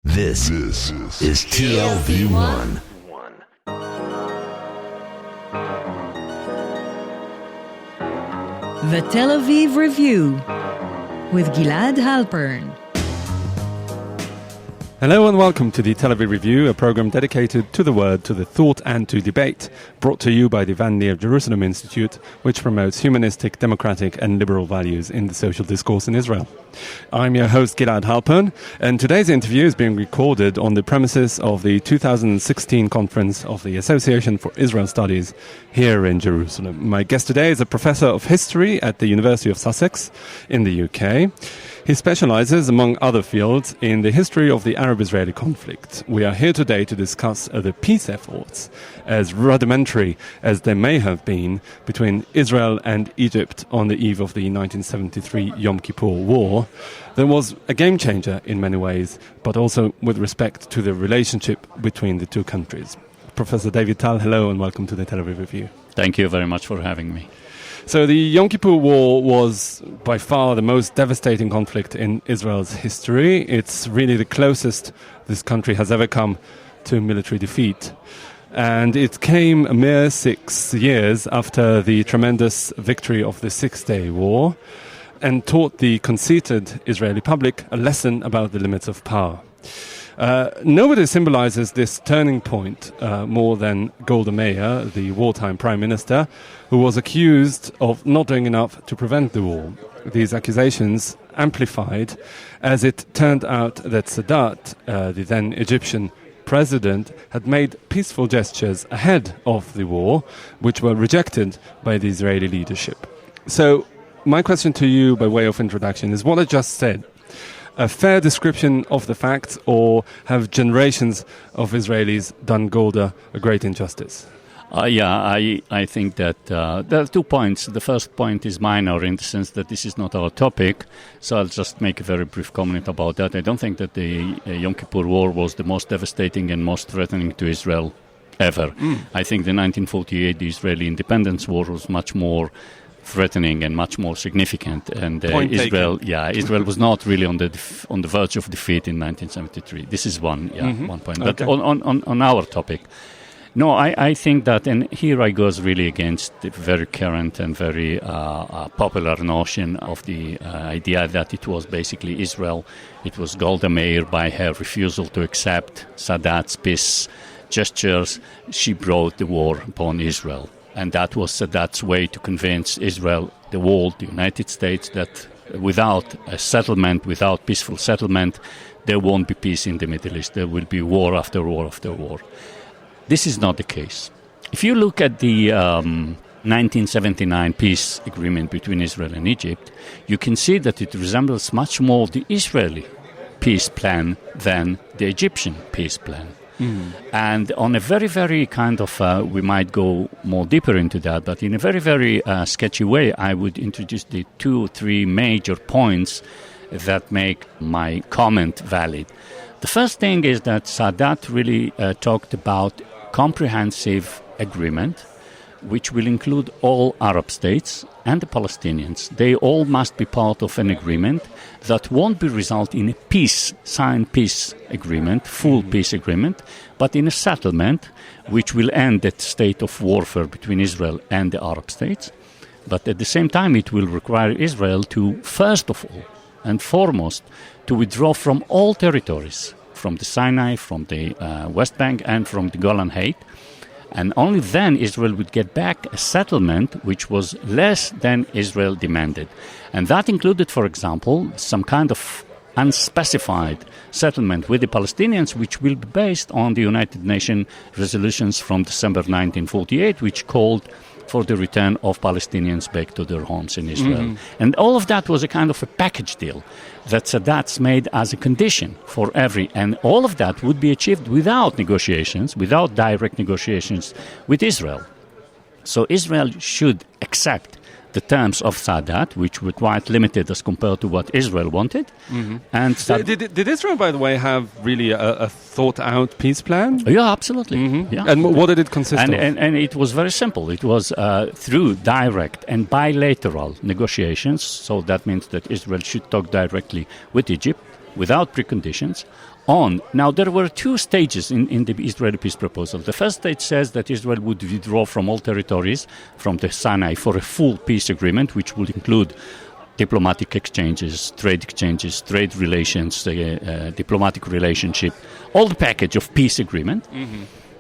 This is TLV1. The Tel Aviv Review with Gilad Halpern. Hello and welcome to the Tel Aviv Review, a program dedicated to the word, to the thought and to debate, brought to you by the Van Leer Jerusalem Institute, which promotes humanistic, democratic and liberal values in the social discourse in Israel. I'm your host Gilad Halpern, and today's interview is being recorded on the premises of the 2016 conference of the Association for Israel Studies here in Jerusalem. My guest today is a professor of history at the University of Sussex in the UK. He specializes, among other fields, in the history of the Arab-Israeli conflict. We are here today to discuss the peace efforts, as rudimentary as they may have been, between Israel and Egypt on the eve of the 1973 Yom Kippur War. That was a game-changer in many ways, but also with respect to the relationship between the two countries. Professor David Tal, hello and welcome to the Tel Aviv Review. Thank you very much for having me. So the Yom Kippur War was by far the most devastating conflict in Israel's history. It's really the closest this country has ever come to military defeat. And it came a mere 6 years after the tremendous victory of the Six-Day War and taught the conceited Israeli public a lesson about the limits of power. Nobody symbolizes this turning point more than Golda Meir, the wartime prime minister, who was accused of not doing enough to prevent the war. These accusations amplified as it turned out that Sadat, the then Egyptian president, had made peaceful gestures ahead of the war, which were rejected by the Israeli leadership. So my question to you by way of introduction is what I just said a fair description of the facts, or have generations of Israelis done Golda a great injustice? I think that there are 2 points. The first point is minor in the sense that this is not our topic, so I'll just make a very brief comment about that. I don't think that the Yom Kippur War was the most devastating and most threatening to Israel ever. I think the 1948 Israeli Independence War was much more threatening and much more significant, and Israel was not really on the verge of defeat in 1973. This is one point. But Okay. on our topic, no, I think that, and here I goes really against the very current and very popular notion of the idea that it was basically Israel. It was Golda Meir, by her refusal to accept Sadat's peace gestures, she brought the war upon Israel. And that was Sadat's way to convince Israel, the world, the United States, that without a settlement, without peaceful settlement, there won't be peace in the Middle East. There will be war after war after war. This is not the case. If you look at the 1979 peace agreement between Israel and Egypt, you can see that it resembles much more the Israeli peace plan than the Egyptian peace plan. And on a very, very kind of, we might go more deeper into that, but in a very, very sketchy way, I would introduce the 2 or 3 major points that make my comment valid. The first thing is that Sadat really talked about comprehensive agreement, which will include all Arab states and the Palestinians. They all must be part of an agreement that won't be result in a signed peace agreement, full peace agreement, but in a settlement which will end that state of warfare between Israel and the Arab states. But at the same time, it will require Israel to, first of all and foremost, to withdraw from all territories, from the Sinai, from the West Bank, and from the Golan Heights. And only then Israel would get back a settlement which was less than Israel demanded. And that included, for example, some kind of unspecified settlement with the Palestinians, which will be based on the United Nations resolutions from December 1948, which called for the return of Palestinians back to their homes in Israel. And all of that was a kind of a package deal that Sadat's made as a condition for and all of that would be achieved without negotiations, without direct negotiations with Israel. So Israel should accept the terms of Sadat, which were quite limited as compared to what Israel wanted. And did Israel, by the way, have really a thought-out peace plan? Yeah, absolutely. Yeah. And what did it consist of? And it was very simple. It was through direct and bilateral negotiations. So that means that Israel should talk directly with Egypt, without preconditions. Now, there were two stages in the Israeli peace proposal. The first stage says that Israel would withdraw from all territories from the Sinai for a full peace agreement, which would include diplomatic exchanges, trade relations, diplomatic relationship, all the package of peace agreement.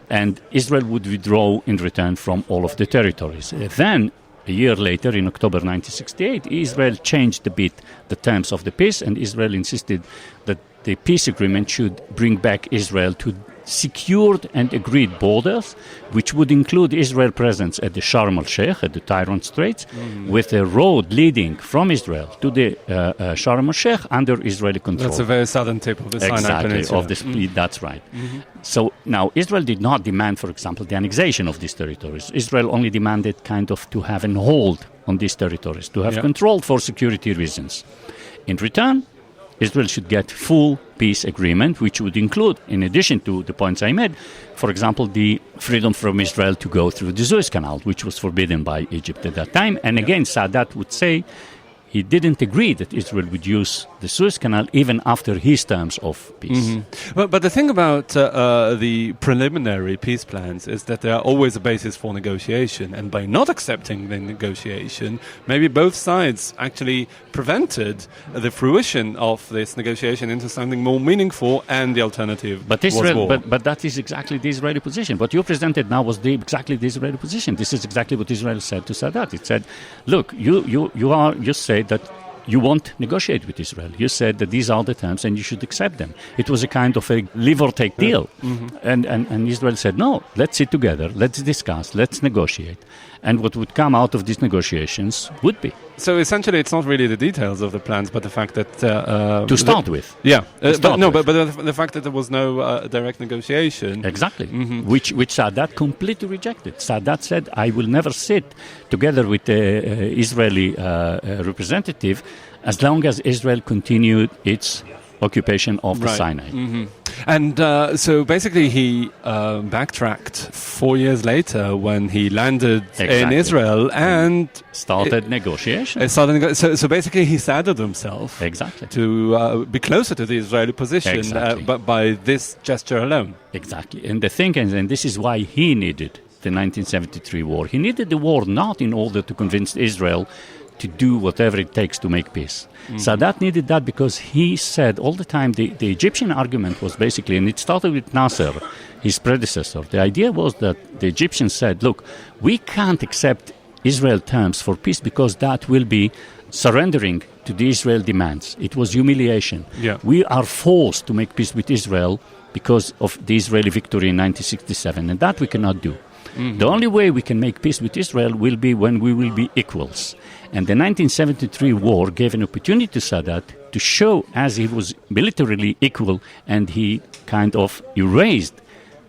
And Israel would withdraw in return from all of the territories. Then, a year later, in October 1968, Israel changed a bit the terms of the peace, and Israel insisted that the peace agreement should bring back Israel to secured and agreed borders, which would include Israel presence at the Sharm el-Sheikh, at the Tyrant Straits, with a road leading from Israel to the Sharm el-Sheikh under Israeli control. That's a very southern tip of the Sinai Peninsula. Of the split, that's right. So now Israel did not demand, for example, the annexation of these territories. Israel only demanded kind of to have a hold on these territories, to have control for security reasons. In return, Israel should get full peace agreement, which would include, in addition to the points I made, for example, the freedom from Israel to go through the Suez Canal, which was forbidden by Egypt at that time. And again, Sadat would say he didn't agree that Israel would use the Suez Canal even after his terms of peace. But the thing about the preliminary peace plans is that they are always a basis for negotiation. And by not accepting the negotiation, maybe both sides actually prevented the fruition of this negotiation into something more meaningful, and the alternative was war. But that is exactly the Israeli position. What you presented now was exactly the Israeli position. This is exactly what Israel said to Sadat. It said, look, you say that you won't negotiate with Israel. You said that these are the terms and you should accept them. It was a kind of a live or take deal. And Israel said, no, let's sit together, let's discuss, let's negotiate. And what would come out of these negotiations would be. So essentially it's not really the details of the plans, but the fact that... to start with. Yeah. But the fact that there was no direct negotiation... Exactly. Which Sadat completely rejected. Sadat said, I will never sit together with the Israeli representative as long as Israel continued its occupation of the Sinai. And so basically he backtracked 4 years later when he landed in Israel and... started negotiations. So basically he saddled himself to be closer to the Israeli position but by this gesture alone. Exactly. And the thing is, and this is why he needed the 1973 war. He needed the war not in order to convince Israel to do whatever it takes to make peace. Sadat needed that because he said all the time, the Egyptian argument was basically, and it started with Nasser, his predecessor. The idea was that the Egyptians said, look, we can't accept Israel terms for peace because that will be surrendering to the Israel demands. It was humiliation. We are forced to make peace with Israel because of the Israeli victory in 1967, and that we cannot do. The only way we can make peace with Israel will be when we will be equals. And the 1973 war gave an opportunity to Sadat to show as he was militarily equal, and he kind of erased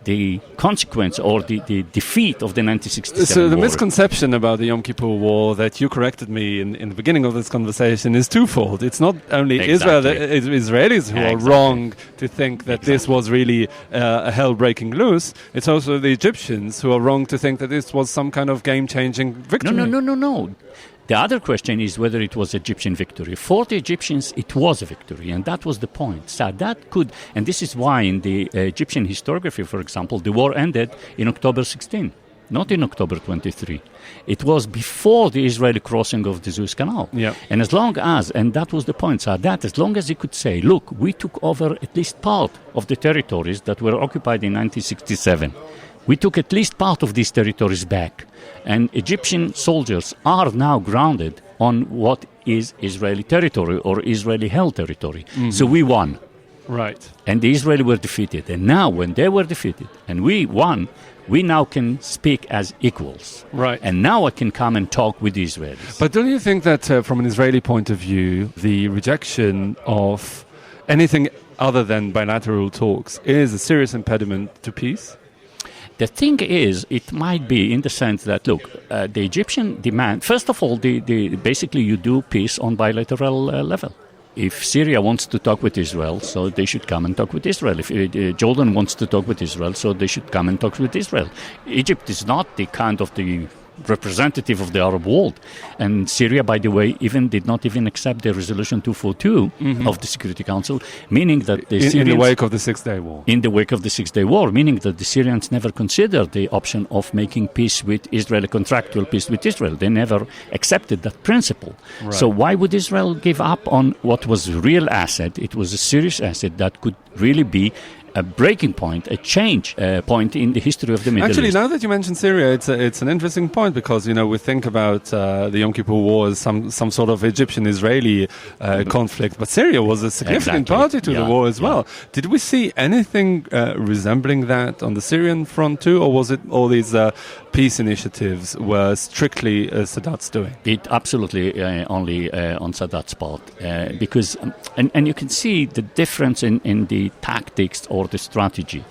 the consequence or the defeat of the 1967 So the war. misconception about the Yom Kippur War that you corrected me in the beginning of this conversation is twofold. It's not only Israelis who are wrong to think that this was really a hell breaking loose. It's also the Egyptians who are wrong to think that this was some kind of game-changing victory. No. The other question is whether it was Egyptian victory. For the Egyptians, it was a victory, and that was the point. Sadat could, and this is why in the Egyptian historiography, for example, the war ended in October 16, not in October 23. It was before the Israeli crossing of the Suez Canal. And as long as, and that was the point, Sadat, as long as he could say, look, we took over at least part of the territories that were occupied in 1967. We took at least part of these territories back. And Egyptian soldiers are now grounded on what is Israeli territory or Israeli-held territory. So we won. Right. And the Israelis were defeated. And now when they were defeated and we won, we now can speak as equals. Right. And now I can come and talk with the Israelis. But don't you think that from an Israeli point of view, the rejection of anything other than bilateral talks is a serious impediment to peace? The thing is, it might be in the sense that, look, the Egyptian demand, first of all, basically you do peace on bilateral level. If Syria wants to talk with Israel, so they should come and talk with Israel. If Jordan wants to talk with Israel, so they should come and talk with Israel. Egypt is not the kind of the representative of the Arab world. And Syria, by the way, did not even accept the resolution 242 of the Security Council, meaning that the Syrians... In the wake of the Six-Day War. In the wake of the Six-Day War, meaning that the Syrians never considered the option of making peace with Israel, a contractual peace with Israel. They never accepted that principle. Right. So why would Israel give up on what was a real asset? It was a serious asset that could really be a breaking point, a change point in the history of the Middle East. Actually, now that you mention Syria, it's an interesting point because, we think about the Yom Kippur War as some sort of Egyptian-Israeli conflict, but Syria was a significant party to the war as well. Did we see anything resembling that on the Syrian front too, or was it all these peace initiatives were strictly Sadat's doing? It absolutely only on Sadat's part, because, and you can see the difference in the tactics or the strategy.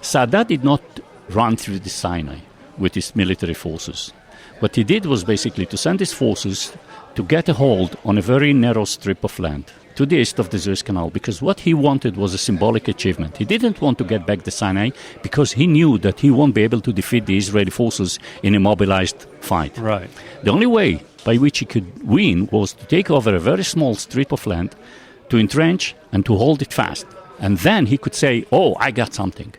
Sadat did not run through the Sinai with his military forces. What he did was basically to send his forces to get a hold on a very narrow strip of land to the east of the Suez Canal, because what he wanted was a symbolic achievement. He didn't want to get back the Sinai because he knew that he won't be able to defeat the Israeli forces in a mobilized fight. Right. The only way by which he could win was to take over a very small strip of land, to entrench and to hold it fast. And then he could say, oh, I got something.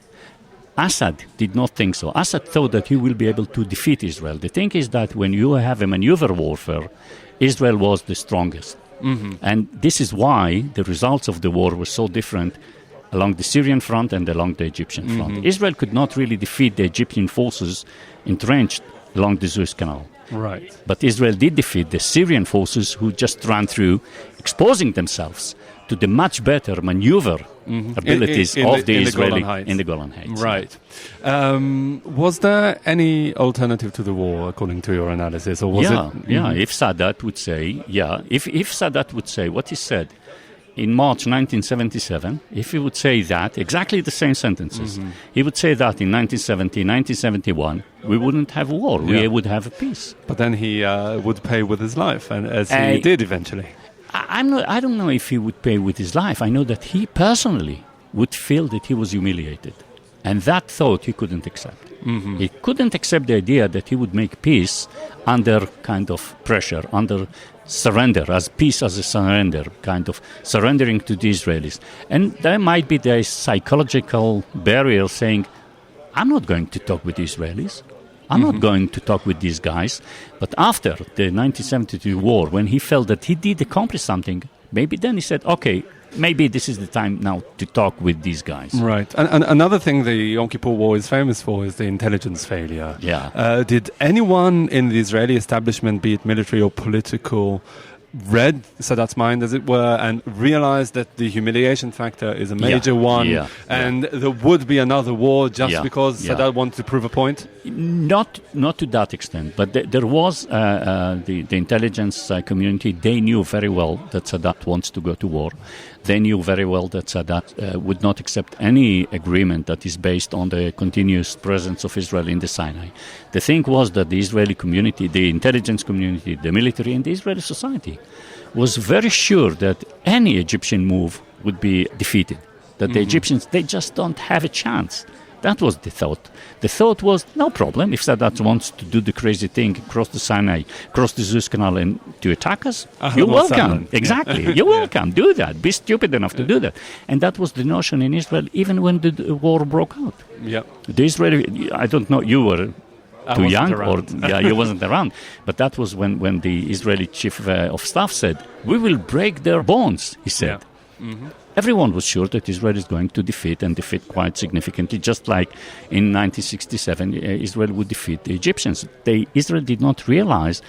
Assad did not think so. Assad thought that he will be able to defeat Israel. The thing is that when you have a maneuver warfare, Israel was the strongest. And this is why the results of the war were so different along the Syrian front and along the Egyptian front. Israel could not really defeat the Egyptian forces entrenched along the Suez Canal. Right. But Israel did defeat the Syrian forces who just ran through, exposing themselves to the much better maneuver abilities of the Israeli in the Golan Heights. Right. Was there any alternative to the war, according to your analysis, or was it? Yeah. If Sadat would say, if Sadat would say what he said in March 1977, if he would say that, exactly the same sentences, he would say that in 1970, 1971, we wouldn't have a war. We would have a peace. But then he would pay with his life, and as he did eventually. I don't know if he would pay with his life. I know that he personally would feel that he was humiliated. And that thought he couldn't accept. He couldn't accept the idea that he would make peace under kind of pressure, under surrender, as peace as a surrender, kind of surrendering to the Israelis. And there might be the psychological barrier saying, I'm not going to talk with the Israelis. I'm not going to talk with these guys. But after the 1972 war, when he felt that he did accomplish something, maybe then he said, okay, maybe this is the time now to talk with these guys. Right. And another thing the Yom Kippur War is famous for is the intelligence failure. Yeah. Did anyone in the Israeli establishment, be it military or political, read Sadat's mind, as it were, and realized that the humiliation factor is a major one, and there would be another war just because Sadat wanted to prove a point? Not to that extent, but there was the intelligence community. They knew very well that Sadat wants to go to war. They knew very well that Sadat would not accept any agreement that is based on the continuous presence of Israel in the Sinai. The thing was that the Israeli community, the intelligence community, the military, and the Israeli society was very sure that any Egyptian move would be defeated, that the Egyptians, they just don't have a chance. That was the thought. The thought was, no problem, if Sadat wants to do the crazy thing, cross the Sinai, cross the Suez Canal and to attack us, you're welcome. Exactly, you're welcome, do that. Be stupid enough to do that. And that was the notion in Israel, even when the war broke out. Yeah. The Israeli, I don't know, you were too young, or you wasn't around. But that was when the Israeli chief of staff said, we will break their bones, he said. Yeah. Everyone was sure that Israel is going to defeat quite significantly, just like in 1967 Israel would defeat the Egyptians. Israel did not realize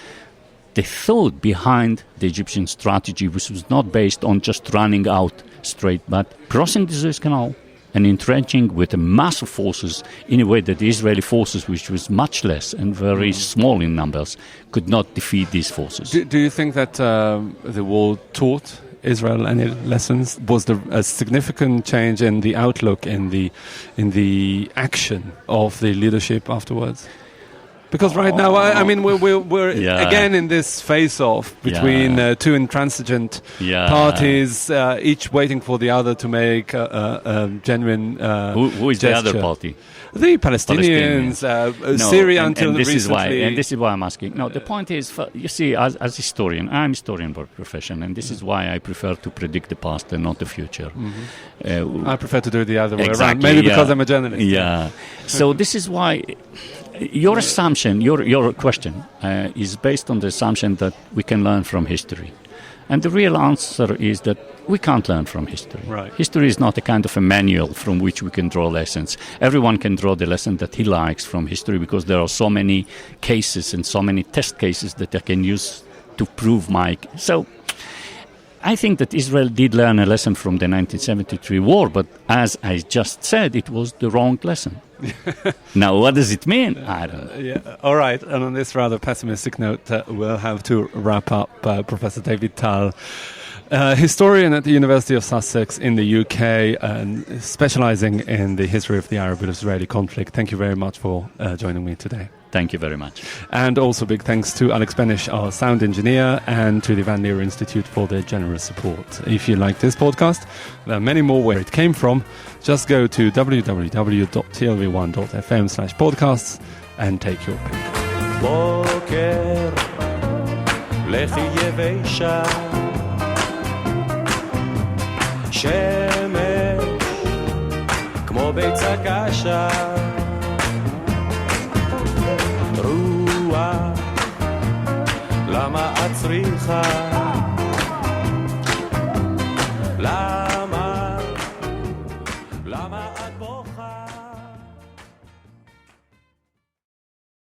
the thought behind the Egyptian strategy, which was not based on just running out straight, but crossing the Suez Canal and entrenching with a mass of forces in a way that the Israeli forces, which was much less and very small in numbers, could not defeat these forces. Do you think that the war taught Israel any lessons? Was there a significant change in the outlook, in the action of the leadership afterwards? Because right now, I mean, we're Yeah. again in this face-off between two intransigent parties, each waiting for the other to make a genuine Who is gesture. the other party? The Palestinians, Syria until and this recently. is why I'm asking. No, the point is, you see, as a historian, I'm a historian by profession, and this is why I prefer to predict the past and not the future. I prefer to do it the other way around, Exactly, maybe because I'm a journalist. Yeah. So this is why your assumption, your question, is based on the assumption that we can learn from history. And the real answer is that we can't learn from history. Right. History is not a kind of a manual from which we can draw lessons. Everyone can draw the lesson that he likes from history because there are so many cases and so many test cases that I can use to prove my... So I think that Israel did learn a lesson from the 1973 war, but as I just said, it was the wrong lesson. Now, what does it mean? I don't know. Yeah. All right. And on this rather pessimistic note, we'll have to wrap up. Professor David Tal, historian at the University of Sussex in the UK and specializing in the history of the Arab-Israeli conflict. Thank you very much for joining me today. Thank you very much. And also big thanks to Alex Benish, our sound engineer, and to the Van Leer Institute for their generous support. If you like this podcast, there are many more where it came from. Just go to www.tlv1.fm/podcasts and take your pick. בוקר, לכי יבשה, שמש, כמו ביצה קשה, רוח, למה את צריכה?